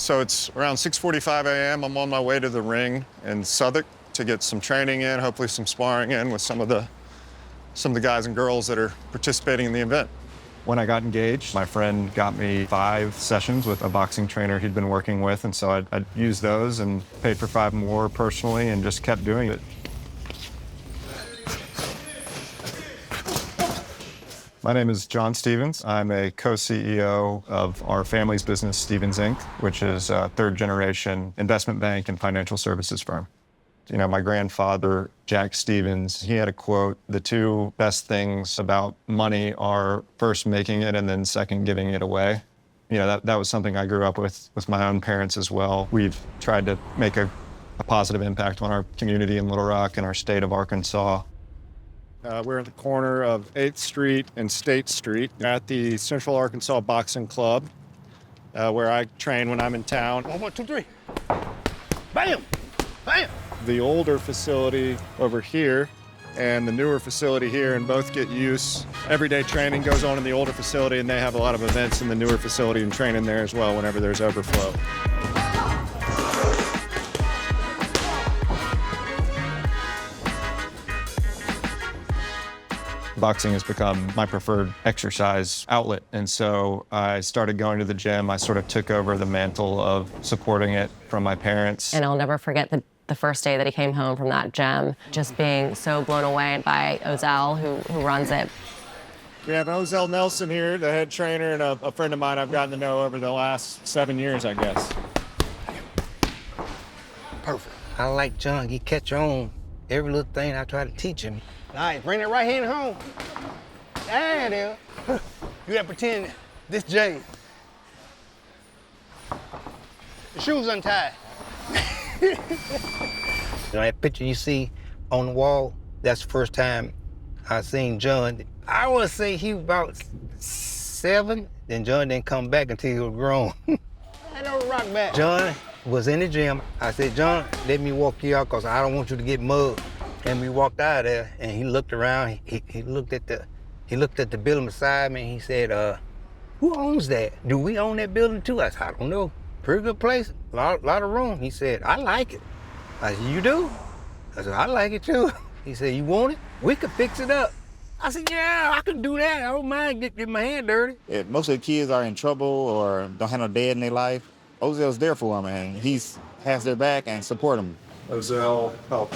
So it's around 6:45 a.m. I'm on my way to the ring in Southwark to get some training in, hopefully some sparring in with some of the guys and girls that are participating in the event. When I got engaged, my friend got me 5 sessions with a boxing trainer he'd been working with, and so I'd used those and paid for 5 more personally and just kept doing it. My name is John Stevens. I'm a co-CEO of our family's business, Stevens Inc., which is a third-generation investment bank and financial services firm. You know, my grandfather, Jack Stevens, he had a quote, "The 2 best things about money are first making it and then second giving it away." You know, that was something I grew up with my own parents as well. We've tried to make a positive impact on our community in Little Rock and our state of Arkansas. We're at the corner of 8th Street and State Street at the Central Arkansas Boxing Club, where I train when I'm in town. 1, 2, 3. Bam! Bam! The older facility over here and the newer facility here, and both get use. Everyday training goes on in the older facility, and they have a lot of events in the newer facility and training there as well whenever there's overflow. Boxing has become my preferred exercise outlet, and so I started going to the gym. I sort of took over the mantle of supporting it from my parents. And I'll never forget the first day that he came home from that gym, just being so blown away by Ozell, who runs it. We have Ozell Nelson here, the head trainer, and a friend of mine I've gotten to know over the last 7 years, I guess. Perfect. I like John. He catch on every little thing I try to teach him. All right, bring that right hand home. There. You gotta pretend this Jay. The shoes untied. You know, that picture you see on the wall, that's the first time I seen John. I would say he was about 7, then John didn't come back until he was grown. I never rock back. John was in the gym. I said, "John, let me walk you out because I don't want you to get mugged." And we walked out of there, and he looked around. He looked at the building beside me, and he said, "Who owns that? Do we own that building too?" I said, "I don't know. Pretty good place, lot of room." He said, "I like it." I said, "You do?" I said, "I like it too." He said, "You want it? We could fix it up." I said, "Yeah, I can do that. I don't mind getting my hand dirty." If most of the kids are in trouble or don't have no dad in their life, Ozell's there for them, and he has their back and support them. Ozell helped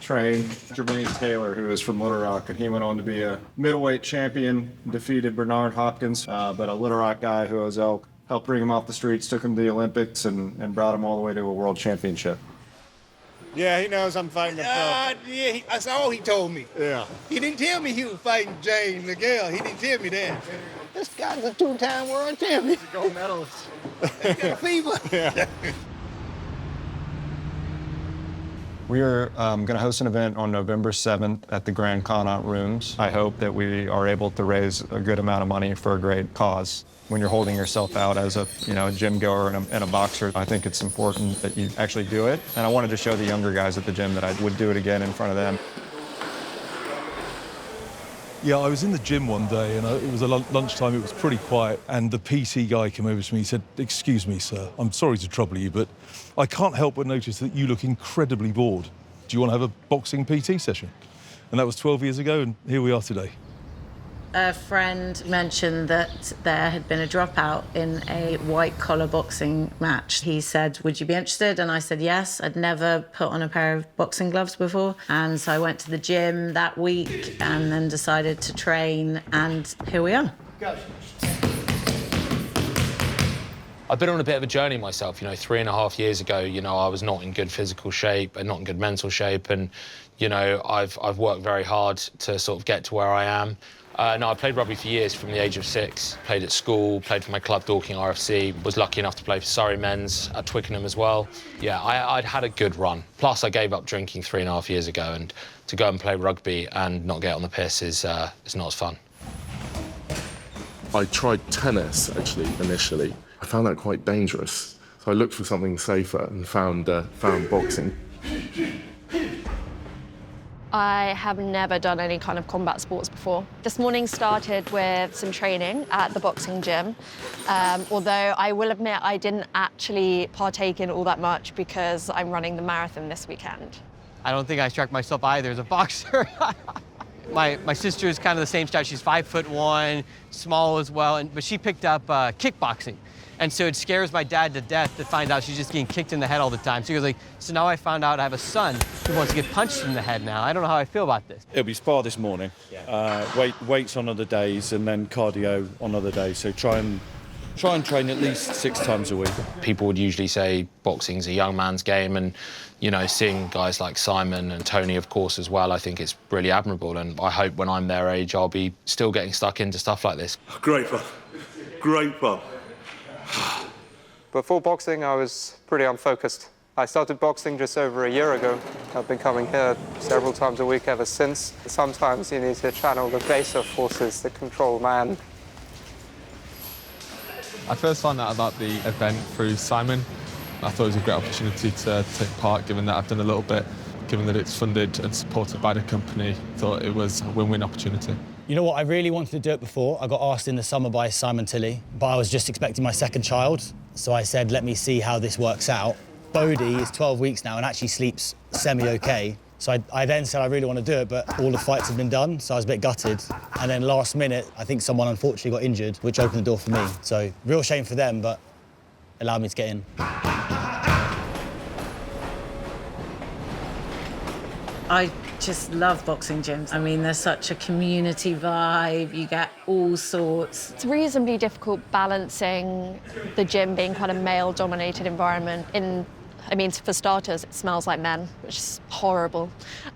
train Jermaine Taylor, who is from Little Rock, and he went on to be a middleweight champion, defeated Bernard Hopkins, but a Little Rock guy who Ozell helped bring him off the streets, took him to the Olympics, and brought him all the way to a world championship. Yeah, he knows I'm fighting the pro. Yeah, that's all he told me. Yeah. He didn't tell me he was fighting James Miguel. He didn't tell me that. This guy's a 2-time world champion. He's a gold medalist. He got a fever. Yeah. We are going to host an event on November 7th at the Grand Connaught Rooms. I hope that we are able to raise a good amount of money for a great cause. When you're holding yourself out as a gym goer and a boxer, I think it's important that you actually do it. And I wanted to show the younger guys at the gym that I would do it again in front of them. Yeah, I was in the gym one day, and it was lunchtime. It was pretty quiet, and the PT guy came over to me. He said, "Excuse me, sir, I'm sorry to trouble you, but I can't help but notice that you look incredibly bored. Do you want to have a boxing PT session?" And that was 12 years ago, and here we are today. A friend mentioned that there had been a dropout in a white-collar boxing match. He said, "Would you be interested?" And I said yes. I'd never put on a pair of boxing gloves before. And so I went to the gym that week and then decided to train, and here we are. I've been on a bit of a journey myself. 3.5 years ago, I was not in good physical shape and not in good mental shape. And, I've worked very hard to sort of get to where I am. No, I played rugby for years from the age of 6. Played at school, played for my club, Dorking RFC. Was lucky enough to play for Surrey Men's at Twickenham as well. Yeah, I'd had a good run. Plus, I gave up drinking 3.5 years ago, and to go and play rugby and not get on the piss is not as fun. I tried tennis, actually, initially. I found that quite dangerous. So I looked for something safer and found boxing. I have never done any kind of combat sports before. This morning started with some training at the boxing gym, although I will admit I didn't actually partake in all that much because I'm running the marathon this weekend. I don't think I struck myself either as a boxer. My sister is kind of the same style. She's 5'1", small as well, but she picked up kickboxing. And so it scares my dad to death to find out she's just getting kicked in the head all the time. So he goes like, so now I found out I have a son who wants to get punched in the head now. I don't know how I feel about this. It'll be spar this morning, weights on other days, and then cardio on other days. So try and train at least 6 times a week. People would usually say boxing's a young man's game, and you know, seeing guys like Simon and Tony, of course, as well, I think it's really admirable. And I hope when I'm their age, I'll be still getting stuck into stuff like this. Great fun. Great fun. Before boxing, I was pretty unfocused. I started boxing just over a year ago. I've been coming here several times a week ever since. Sometimes you need to channel the baser forces that control man. I first found out about the event through Simon. I thought it was a great opportunity to take part, given that I've done a little bit, given that it's funded and supported by the company. Thought it was a win-win opportunity. You know what, I really wanted to do it before. I got asked in the summer by Simon Tilley, but I was just expecting my second child. So I said, let me see how this works out. Bodhi is 12 weeks now and actually sleeps semi-okay. So I then said I really want to do it, but all the fights have been done, so I was a bit gutted. And then last minute, I think someone unfortunately got injured, which opened the door for me. So real shame for them, but allowed me to get in. I just love boxing gyms. I mean, there's such a community vibe. You get all sorts. It's reasonably difficult balancing the gym being quite a male-dominated environment. I mean, for starters, it smells like men, which is horrible.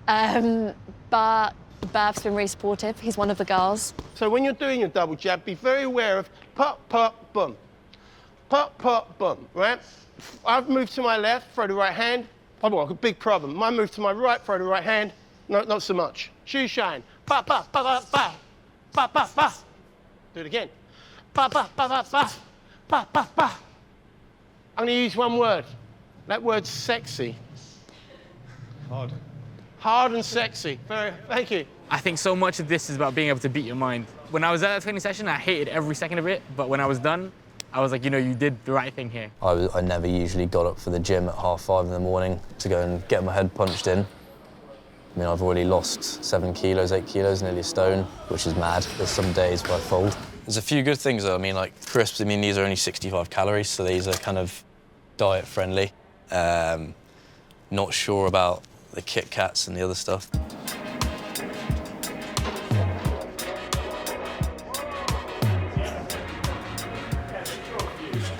But Bav's been really supportive. He's one of the girls. So when you're doing your double jab, be very aware of pop, pop, boom. Pop, pop, boom, right? I've moved to my left, throw the right hand. I've got a big problem. My move to my right, throw the right hand. No, not so much. Shoe shine. Ba, ba, ba, ba, ba. Ba, ba, ba. Do it again. Ba, ba, ba, ba, ba. Ba, ba, ba. I'm gonna use one word. That word's sexy. Hard. Hard and sexy. Thank you. I think so much of this is about being able to beat your mind. When I was at that training session, I hated every second of it, but when I was done, I was like, you know, you did the right thing here. I never usually got up for the gym at 5:30 in the morning to go and get my head punched in. I mean, I've already lost 7 kilos, 8 kilos, nearly a stone, which is mad. There's some days where I fold. There's a few good things, though. I mean, like crisps, I mean, these are only 65 calories, so these are kind of diet-friendly. Not sure about the Kit Kats and the other stuff.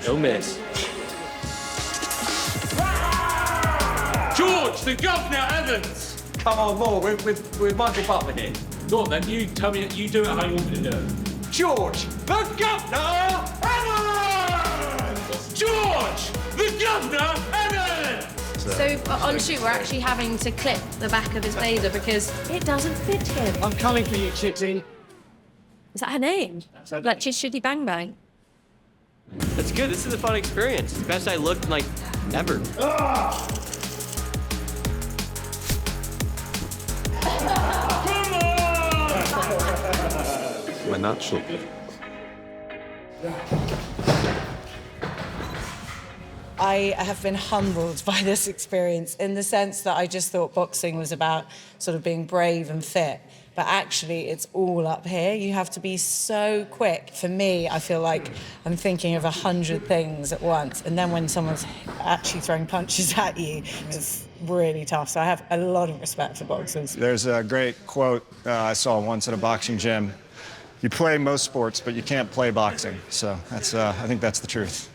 No miss. George, the Governor Evans! Come on, more. We're Michael Butler here. Go on then, you tell me, you do it how you want me to do it. George, the Governor Evans! George, the Governor Evans! So on shoot, we're actually having to clip the back of his blazer because it doesn't fit him. I'm coming for you, Chitty. Is that her name? Like Chitty Chitty Bang Bang? That's good. This is a fun experience. It's the best I looked like ever. My natural. I have been humbled by this experience in the sense that I just thought boxing was about sort of being brave and fit. But actually, it's all up here. You have to be so quick. For me, I feel like I'm thinking of 100 things at once. And then when someone's actually throwing punches at you, it's really tough. So I have a lot of respect for boxers. There's a great quote I saw once at a boxing gym. You play most sports, but you can't play boxing. So that's, I think that's the truth.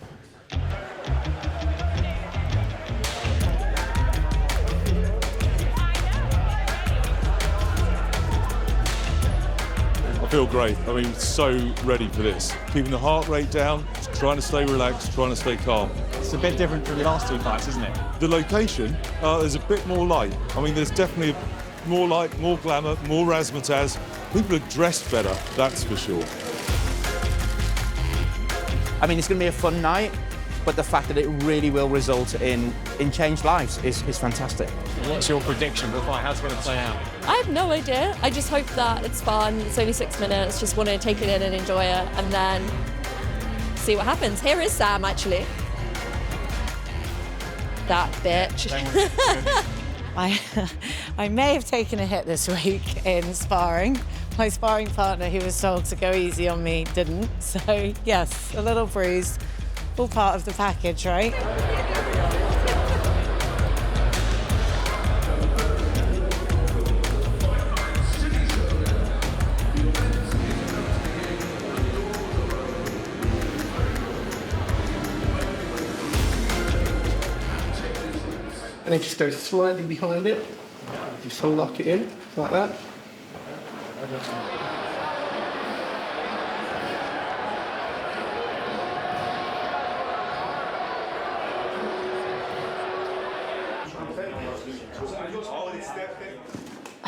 I feel great. I mean, so ready for this. Keeping the heart rate down, trying to stay relaxed, trying to stay calm. It's a bit different from the last 2 fights, isn't it? The location, there's a bit more light. I mean, there's definitely more light, more glamour, more razzmatazz. People are dressed better, that's for sure. I mean, it's going to be a fun night. but the fact that it really will result in changed lives is fantastic. What's your prediction for the fight? How's it going to play out? I have no idea. I just hope that it's fun. It's only 6 minutes. Just want to take it in and enjoy it, and then see what happens. Here is Sam, actually. That bitch. I may have taken a hit this week in sparring. My sparring partner, who was told to go easy on me, didn't. So, yes, a little bruise. All part of the package, right? And then just go slightly behind it. Just lock it in, like that.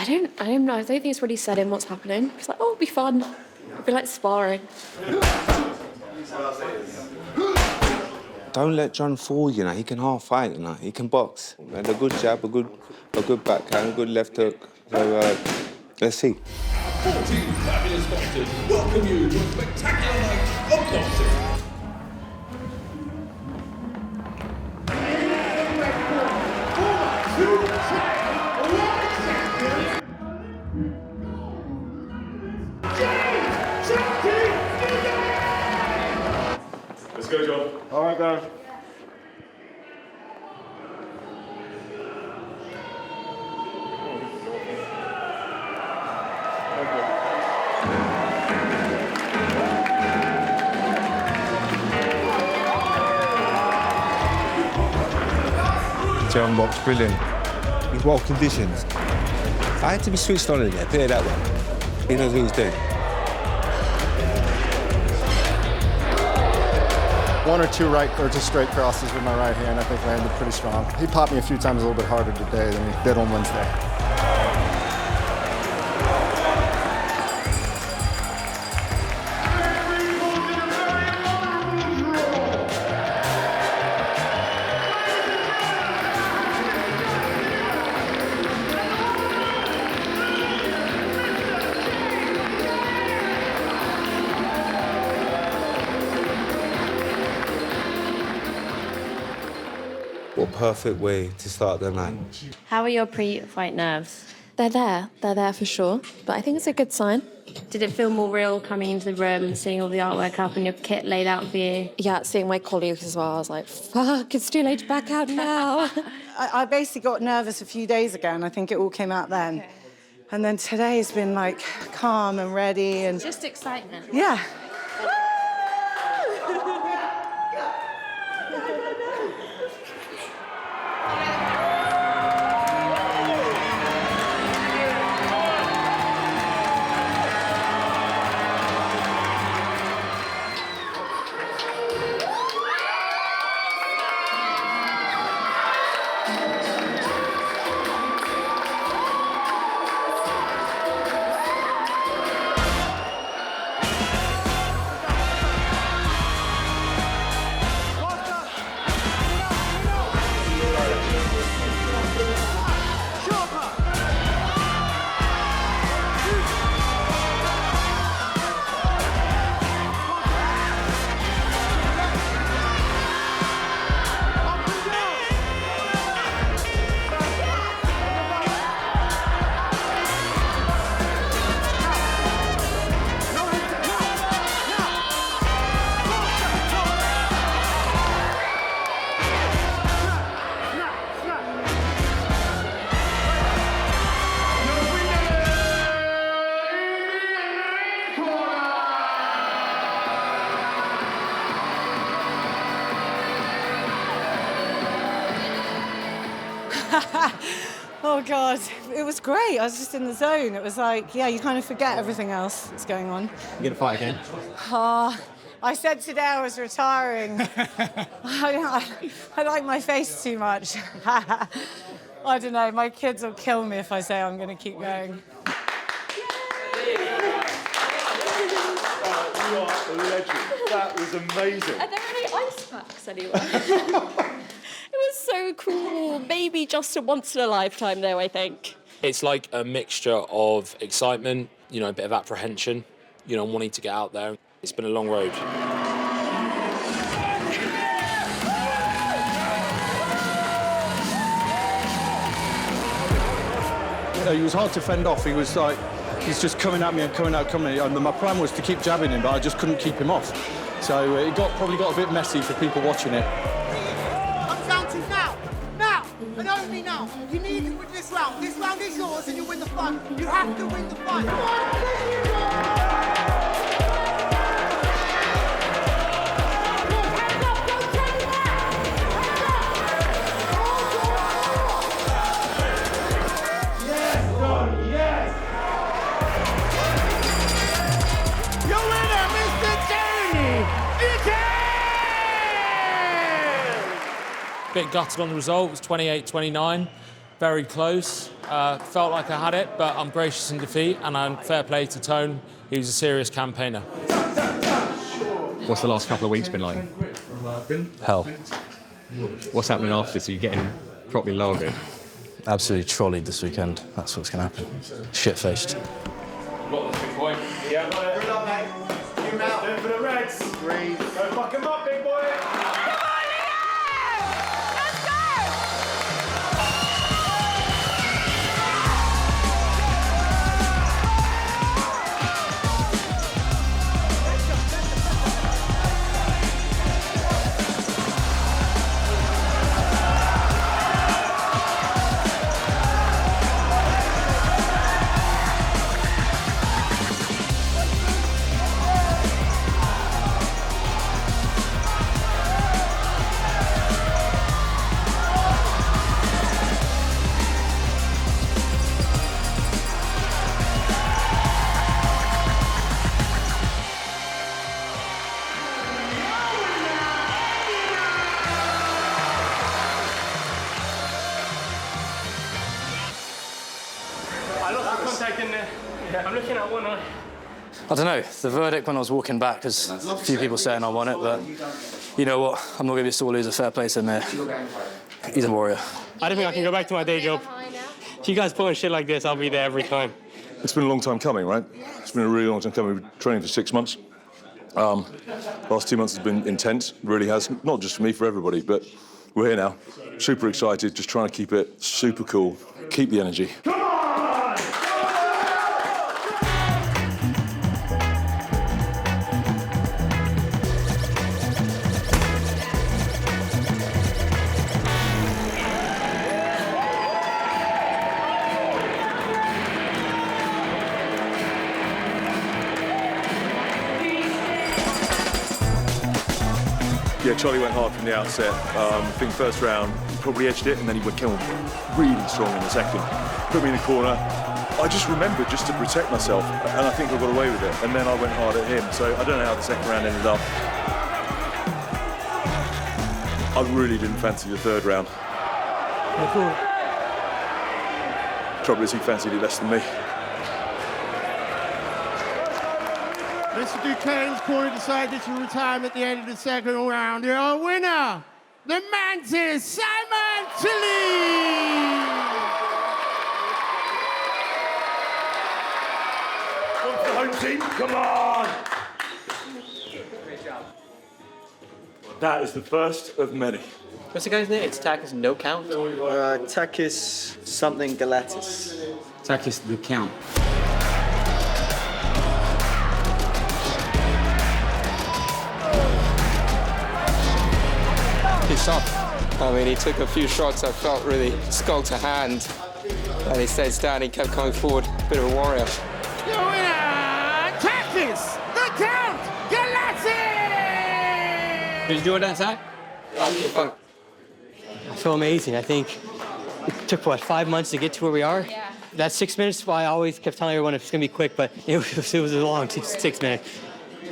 I don't know. I don't think it's really set in what's happening. It's like, oh, it'll be fun. It'll be like sparring. Don't let John fool you, he can half fight, he can box. And a good jab, a good backhand, a good left hook. So let's see. 14 fabulous boxers welcome you to a spectacular night of boxing. Let's go, John. All right, guys. John box brilliant. He's well conditioned. I had to be switched on in there, put it that way. He knows what he's doing. 1 or 2 right or just straight crosses with my right hand, I think landed pretty strong. He popped me a few times a little bit harder today than he did on Wednesday. What a perfect way to start the night. How are your pre-fight nerves? They're there for sure. But I think it's a good sign. Did it feel more real coming into the room and seeing all the artwork up and your kit laid out for you? Yeah, seeing my colleagues as well, I was like, fuck, it's too late to back out now. I basically got nervous a few days ago, and I think it all came out then. Okay. And then today's been like calm and ready and just excitement. Yeah. Oh, God. It was great. I was just in the zone. It was like, yeah, you kind of forget everything else that's going on. You gonna fight again? I said today I was retiring. I like my face too much. I don't know. My kids will kill me if I say I'm going to keep going. You are a legend. That was amazing. Are there any ice packs anywhere. It was so cool. Maybe just a once in a lifetime, though, I think. It's like a mixture of excitement, you know, a bit of apprehension, you know, wanting to get out there. It's been a long road. You know, he was hard to fend off. He was like, he's just coming at me and coming at me. And my plan was to keep jabbing him, but I just couldn't keep him off. So it probably got a bit messy for people watching it. I'm counting now. Now. And only now. You need to win this round. This round is yours and you win the fight. You have to win the fight. Come on, Bit gutted on the result. It was 28-29, very close. Felt like I had it, but I'm gracious in defeat, and I'm fair play to Tone. He was a serious campaigner. What's the last couple of weeks been like? Hell. What's happening after this? Are you getting properly lagered? Absolutely trolleyed this weekend. That's what's going to happen. Shit-faced. Got the 3 point. Yeah, good luck, mate. You out. Do it for the Reds. Breathe. Go fuck him up, big boy. I'm looking at one eye. I don't know. The verdict when I was walking back was a few people saying I won it, but you know what? I'm not going to be a sore loser. Fair play to Ameer. He's a warrior. I don't think I can go back to my day job. If you guys put on shit like this, I'll be there every time. It's been a long time coming, right? It's been a really long time coming. We've been training for 6 months. Last 2 months has been intense, really has. Not just for me, for everybody, but we're here now. Super excited, just trying to keep it super cool, keep the energy. Yeah, Charlie went hard from the outset. I think first round, he probably edged it, and then he came really strong in the second. Put me in the corner. I just remembered just to protect myself, and I think I got away with it. And then I went hard at him, so I don't know how the second round ended up. I really didn't fancy the third round. Trouble is, he fancied it less than me. Mr. Duquesne's corner decided to retire at the end of the second round. Your winner, the Mantis, Simon Tilley! On to the home team, come on! Great job. That is the first of many. What's the guy's name? It's Takis No Count? Takis something Galatis. Takis the Count. I mean, he took a few shots I felt really skull to hand, and he stayed standing, kept coming forward, bit of a warrior. Your winner, Takis the Count Galatis! Did you do it that time? I feel amazing. I think it took, 5 months to get to where we are? Yeah. That 6 minutes, I always kept telling everyone it's going to be quick, but it was a long 6 minutes.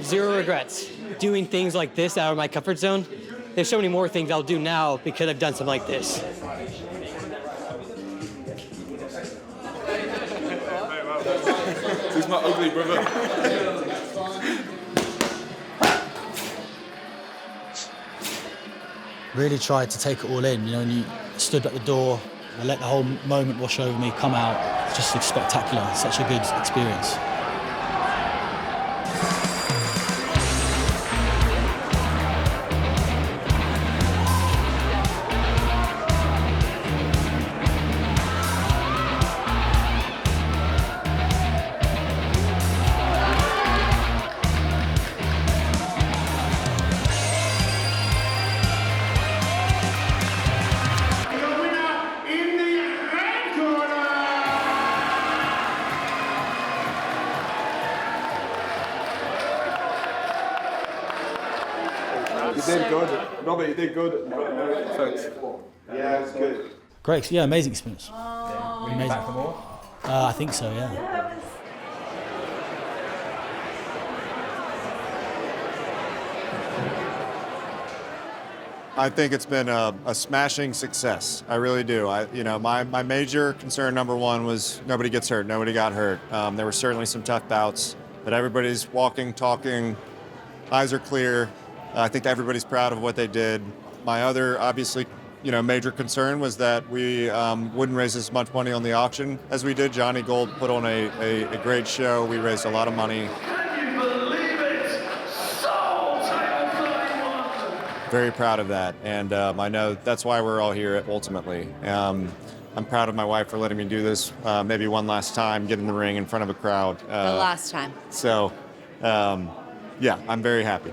Zero regrets. Doing things like this out of my comfort zone, there's so many more things I'll do now because I've done something like this. Who's my ugly brother? Really tried to take it all in. You know, when you stood at the door, I let the whole moment wash over me, come out. It's just spectacular. Such a good experience. You did good. Robert, you did good. Thanks. Yeah, it's good. Great, yeah, amazing experience. Will you be back for more? I think so, yeah. I think it's been a smashing success. I really do. My major concern number one was nobody gets hurt. Nobody got hurt. There were certainly some tough bouts, but everybody's walking, talking, eyes are clear. I think everybody's proud of what they did. My other, obviously, major concern was that we wouldn't raise as much money on the auction as we did. Johnny Gold put on a great show. We raised a lot of money. Very proud of that, and I know that's why we're all here ultimately. I'm proud of my wife for letting me do this maybe one last time, get in the ring in front of a crowd. The last time. So, yeah, I'm very happy.